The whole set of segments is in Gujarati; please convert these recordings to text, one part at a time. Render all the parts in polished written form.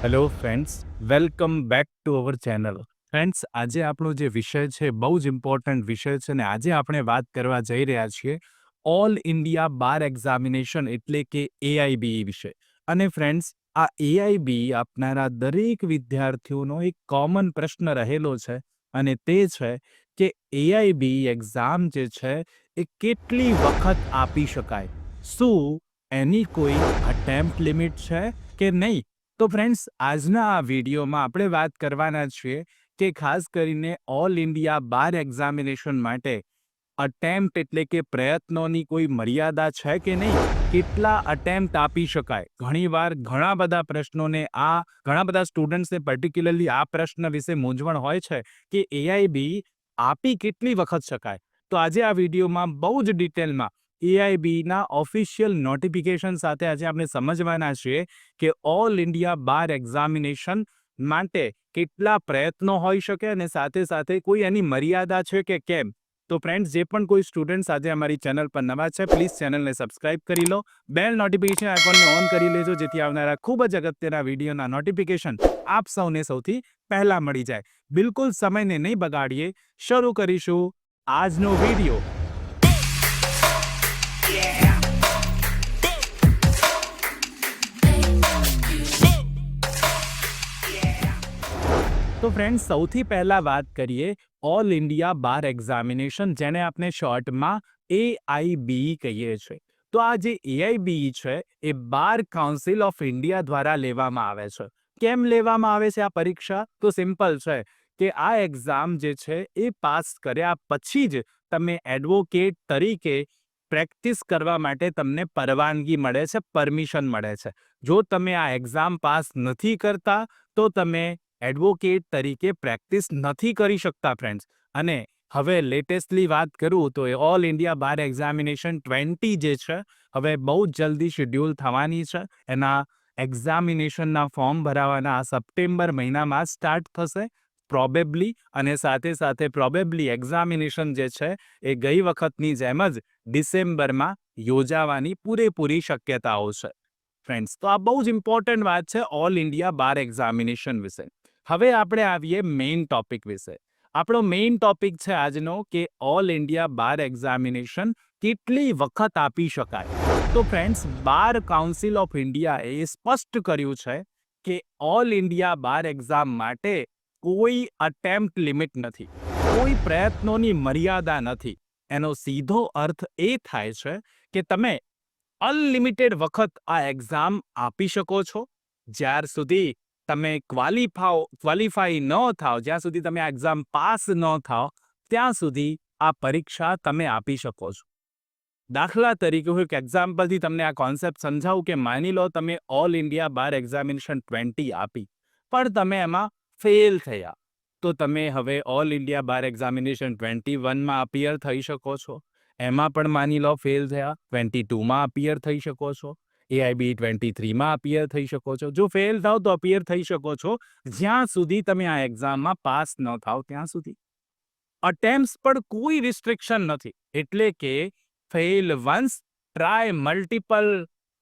Hello friends, welcome back to our channel. Friends, આજે આપણો જે વિષય છે બહુ જ ઇમ્પોર્ટન્ટ વિષય છે અને આજે આપણે વાત કરવા જઈ રહ્યા છીએ ઓલ ઇન્ડિયા બાર એક્ઝામિનેશન એટલે કે એઆઈબીઈ વિશે. અને ફ્રેન્ડ્સ, આ એઆઈબીઈ આપનારા દરેક વિદ્યાર્થીઓનો એક કોમન પ્રશ્ન રહેલો છે અને તે છે કે એઆઈબીઈ એક્ઝામ જે છે એ કેટલી વખત આપી શકાય? શું એની કોઈ અટેમ્પ્ટ લિમિટ છે કે નહીં? તો ફ્રેન્ડ્સ, આજના આ વિડીયોમાં આપણે વાત કરવાના છીએ કે ખાસ કરીને ઓલ ઇન્ડિયા બાર એક્ઝામિનેશન માટે અટેમ્પ્ટ એટલે કે પ્રયત્નોની કોઈ મર્યાદા છે કે નહીં? કેટલા અટેમ્પ્ટ આપી શકાય? ઘણીવાર ઘણા બધા સ્ટુડન્ટ્સને પર્ટિક્યુલરલી આ પ્રશ્ન વિશે મૂંઝવણ હોય છે કે એઆઈબી આપી કેટલી વખત શકાય? તો આજે આ વિડીયોમાં બહુ જ ડિટેલમાં એઆઈબીના ઓફિશિયલ નોટિફિકેશન સાથે આજે આપણે સમજવાના છીએ કે ઓલ ઇન્ડિયા બાર એક્ઝામિનેશન માટે કેટલા પ્રયત્નો હોઈ શકે અને સાથે સાથે કોઈ એની મર્યાદા છે કે કેમ. તો ફ્રેન્ડ્સ, જે પણ કોઈ સ્ટુડન્ટ્સ આજે અમારી ચેનલ પર નવા છે, પ્લીઝ ચેનલને સબસ્ક્રાઇબ કરી લો, બેલ નોટિફિકેશન આઇકોનને ઓન કરી લેજો જેથી આવનારા ખૂબ જ અગત્યના વિડીયોના નોટિફિકેશન આપ સૌને સૌથી પહેલા મળી જાય. બિલકુલ સમયને નહીં બગાડીએ, શરૂ કરીશું આજનો વિડીયો. તો ફ્રેન્ડ્સ, સૌથી પહેલા વાત કરીએ ઓલ ઇન્ડિયા બાર એક્ઝામિનેશન, જેને આપણે શોર્ટમાં એઆઈબીઈ કહીએ છીએ. તો આ જે એઆઈબીઈ છે એ બાર કાઉન્સિલ ઓફ ઇન્ડિયા દ્વારા લેવામાં આવે છે. કેમ લેવામાં આવે છે આ પરીક્ષા? તો સિમ્પલ છે કે આ એક્ઝામ જે છે એ પાસ કર્યા પછી જ તમે એડવોકેટ તરીકે પ્રેક્ટિસ કરવા માટે તમને પરવાનગી મળે છે, પરમિશન મળે છે. જો તમે આ એક્ઝામ પાસ નથી કરતા તો તમે એડવોકેટ તરીકે પ્રેક્ટિસ નથી કરી શકતા ફ્રેન્ડ્સ. અને હવે લેટેસ્ટલી વાત કરું તો એ ઓલ ઇન્ડિયા બાર એક્ઝામિનેશન 20 જે છે હવે બહુ જ જલ્દી શેડ્યુલ થવાની છે. એના એક્ઝામિનેશનના ફોર્મ ભરાવાના આ સપ્ટેમ્બર મહિનામાં સ્ટાર્ટ થશે પ્રોબેબલી, અને સાથે સાથે પ્રોબેબલી એક્ઝામિનેશન જે છે એ ગઈ વખતની જેમ જ ડિસેમ્બરમાં યોજાવાની પૂરેપૂરી શક્યતાઓ છે ફ્રેન્ડ્સ. તો આ બહુ જ ઇમ્પોર્ટન્ટ વાત છે ઓલ ઇન્ડિયા બાર એક્ઝામિનેશન વિશે. હવે આપણે આવીએ મેઇન ટોપિક વિશે. આપણો મેઇન ટોપિક છે આજનો કે ઓલ ઇન્ડિયા બાર એક્ઝામિનેશન કેટલી વખત આપી શકાય? તો ફ્રેન્ડ્સ, બાર કાઉન્સિલ ઓફ ઇન્ડિયાએ સ્પષ્ટ કર્યું છે કે ઓલ ઇન્ડિયા બાર એક્ઝામ માટે કોઈ અટેમ્પ્ટ લિમિટ નથી, કોઈ પ્રયત્નોની મર્યાદા નથી. એનો સીધો અર્થ એ થાય છે કે તમે અનલિમિટેડ વખત આ એક્ઝામ આપી શકો છો. જ્યાર સુધી તમે ક્વોલિફાઈ ન થાવ, જ્યાં સુધી તમે આ એક્ઝામ પાસ ન થાવ, ત્યાં સુધી આ પરીક્ષા તમે આપી શકો છો. દાખલા તરીકે હું એક એક્ઝામ્પલથી તમને આ કોન્સેપ્ટ સમજાવું કે માની લો તમે ઓલ ઇન્ડિયા બાર એક્ઝામિનેશન 20 આપી પણ તમે એમાં ફેલ થયા, તો તમે હવે ઓલ ઇન્ડિયા બાર એક્ઝામિનેશન 21માં અપિયર થઈ શકો છો. એમાં પણ માની લો ફેલ થયા, 22માં અપિયર થઈ શકો છો, એઆઈબી 23માં અપિયર થઈ શકો છો. જો ફેલ થાવ તો અપિયર થઈ શકો છો જ્યાં સુધી તમે આ એક્ઝામમાં પાસ ન થાવ ત્યાં સુધી. અટેમ્પ્ટ્સ પર કોઈ રિસ્ટ્રિક્શન નથી, એટલે કે fail once try multiple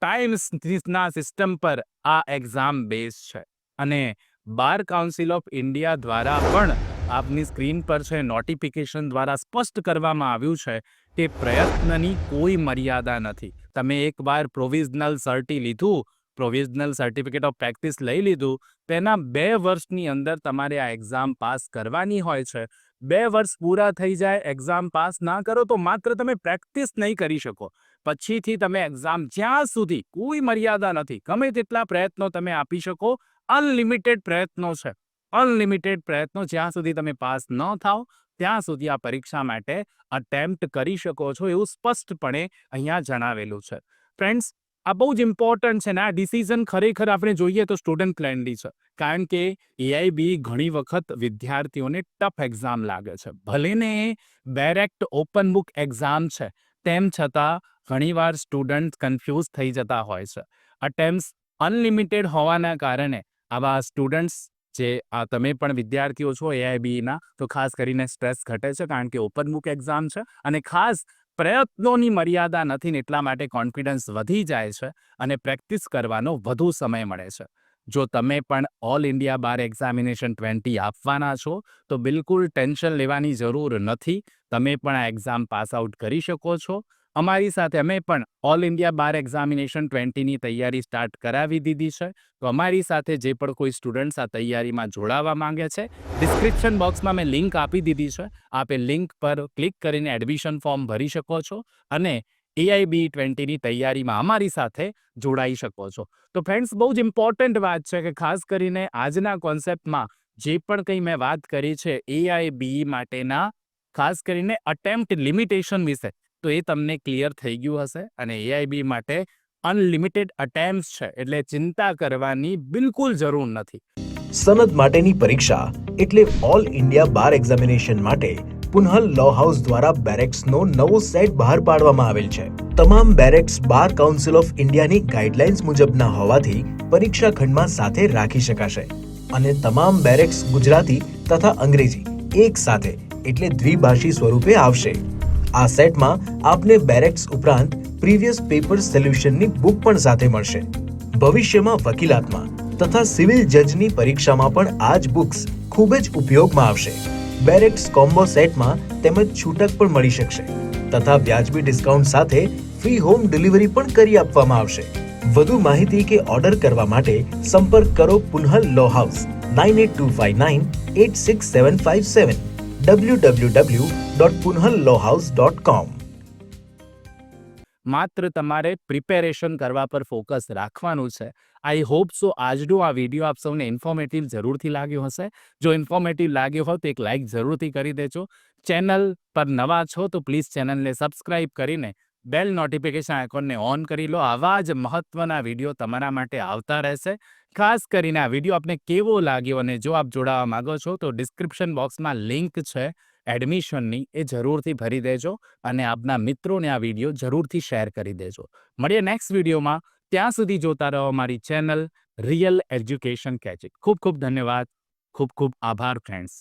times ના સિસ્ટમ પર આ એક્ઝામ બેઝ છે. અને બાર કાઉન્સિલ ઓફ ઇન્ડિયા દ્વારા પણ આપની સ્ક્રીન પર છે નોટિફિકેશન દ્વારા સ્પષ્ટ કરવામાં આવ્યું છે કે પ્રયત્નની કોઈ મર્યાદા નથી. તમે એકવાર પ્રોવિઝનલ સર્ટિફિકેટ ઓફ પ્રેક્ટિસ લઈ લીધું, તેના 2 વર્ષની અંદર તમારે આ એક્ઝામ પાસ કરવાની હોય છે. 2 વર્ષ પૂરા થઈ જાય, એક્ઝામ પાસ ના કરો તો માત્ર તમે પ્રેક્ટિસ નહીં કરી શકો, પછીથી તમે એક્ઝામ જ્યાં સુધી કોઈ મર્યાદા નથી, ગમે તેટલા પ્રયત્નો તમે આપી શકો. અનલિમિટેડ પ્રયત્નો છે, અનલિમિટેડ પ્રયત્નો. જ્યાં સુધી તમે પાસ ન થાવ ત્યાં સુધી આ પરીક્ષા માટે અટેમ્પ્ટ કરી શકો છો, એવું સ્પષ્ટપણે અહીંયા જણાવેલું છે. ફ્રેન્ડ્સ, આ બહુ જ ઇમ્પોર્ટન્ટ છે ને આ ડિસિઝન ખરેખર આપણે જોઈએ તો સ્ટુડન્ટ ફ્રેન્ડલી છે, કારણ કે એઆઈબી ઘણી વખત વિદ્યાર્થીઓને ટફ એક્ઝામ લાગે છે. ભલે ને એ ડાયરેક્ટ ઓપન બુક એક્ઝામ છે, તેમ છતાં ઘણીવાર સ્ટુડન્ટ કન્ફ્યુઝ થઈ જતા હોય છે. અટેમ્પ્ટ્સ અનલિમિટેડ હોવાના કારણે આવા સ્ટુડન્ટ્સ, જે તમે પણ વિદ્યાર્થીઓ છો એઆઈબીના, તો ખાસ કરીને સ્ટ્રેસ ઘટે છે, કારણ કે ઓપન બુક એક્ઝામ છે અને ખાસ પ્રયત્નોની મર્યાદા નથી ને એટલા માટે કોન્ફિડન્સ વધી જાય છે અને પ્રેક્ટિસ કરવાનો વધુ સમય મળે છે. જો તમે પણ ઓલ ઇન્ડિયા બાર એક્ઝામિનેશન 20 આપવાના છો તો બિલકુલ ટેન્શન લેવાની જરૂર નથી. તમે પણ આ એક્ઝામ પાસ આઉટ કરી શકો છો. અમારી સાથે અમે પણ ઓલ ઇન્ડિયા બાર એક્ઝામિનેશન 20ની તૈયારી સ્ટાર્ટ કરાવી દીધી છે. તો અમારી સાથે જે પણ કોઈ સ્ટુડન્ટ્સ આ તૈયારીમાં જોડાવા માંગે છે, ડિસ્ક્રિપ્શન બોક્સમાં મેં લિંક આપી દીધી છે. આપ એ લિંક પર ક્લિક કરીને એડમિશન ફોર્મ ભરી શકો છો અને AIBE 20ની તૈયારીમાં અમારી સાથે જોડાઈ શકો છો. તો ફ્રેન્ડ્સ, બહુ જ ઇમ્પોર્ટન્ટ વાત છે કે ખાસ કરીને આજના કોન્સેપ્ટમાં જે પણ કંઈ મેં વાત કરી છે AIBE માટેના ખાસ કરીને અટેમ્પ્ટ લિમિટેશન વિશે, તો એ તમને ક્લિયર થઈ ગયું હશે અને AIBE માટે અનલિમિટેડ અટેમ્પ્ટ્સ છે, એટલે ચિંતા કરવાની બિલકુલ જરૂર નથી. સનદ માટેની પરીક્ષા એટલે ઓલ ઇન્ડિયા બાર એક્ઝામિનેશન માટે પુનહલ લો હાઉસ દ્વારા બેરેક્સનો નવો સેટ બહાર પાડવામાં આવેલ છે. તમામ બેરેક્સ બાર કાઉન્સિલ ઓફ ઇન્ડિયાની ગાઈડલાઇન્સ મુજબના હોવાથી પરીક્ષા ખંડમાં સાથે રાખી શકાશે અને તમામ બેરેક્સ ગુજરાતી તથા અંગ્રેજી એક સાથે એટલે દ્વિભાષી સ્વરૂપે આવશે. આ સેટમાં આપને બેરેક્સ ઉપરાંત પ્રીવિયસ પેપર સોલ્યુશનની બુક પણ સાથે મળશે. ભવિષ્યમાં વકીલાતમાં તથા સિવિલ જજની પરીક્ષામાં પણ આ જ બુક્સ ખૂબ જ ઉપયોગમાં આવશે. બેરેક્સ કોમ્બો સેટમાં તેમજ છૂટક પણ મળી શકશે તથા વ્યાજબી ડિસ્કાઉન્ટ સાથે ફ્રી હોમ ડિલિવરી પણ કરી આપવામાં આવશે. વધુ માહિતી કે ઓર્ડર કરવા માટે સંપર્ક કરો પુનહલ લો હાઉસ 9825986757 www.punhalllawhouse.com. માત્ર તમારે પ્રિપેરેશન કરવા પર ફોકસ રાખવાનું છે. આઈ હોપ સો આજનો આ વિડીયો આપ સૌને ઇન્ફોર્મેટિવ જરૂરથી લાગ્યો હશે. જો ઇન્ફોર્મેટિવ લાગ્યો હોય તો એક લાઇક જરૂરથી કરી દેજો. ચેનલ પર નવા છો તો પ્લીઝ ચેનલને સબસ્ક્રાઇબ કરીને બેલ નોટિફિકેશન આઇકોનને ઓન કરી લો. આવા જ મહત્વના વિડીયો તમારા માટે આવતા રહેશે. ખાસ કરીને આ વિડીયો આપને કેવો લાગ્યો અને જો આપ જોડાવા માંગો છો તો ડિસ્ક્રિપ્શન બોક્સમાં લિંક છે એડમિશનની, એ જરૂરથી ભરી દેજો અને આપના મિત્રોને આ વિડીયો જરૂરથી શેર કરી દેજો. મળીએ નેક્સ્ટ વિડીયોમાં. ત્યાં સુધી જોતા રહો મારી ચેનલ રિયલ એજ્યુકેશન કેચિંગ. ખૂબ ખૂબ ધન્યવાદ. ખૂબ ખૂબ આભાર ફ્રેન્ડ્સ.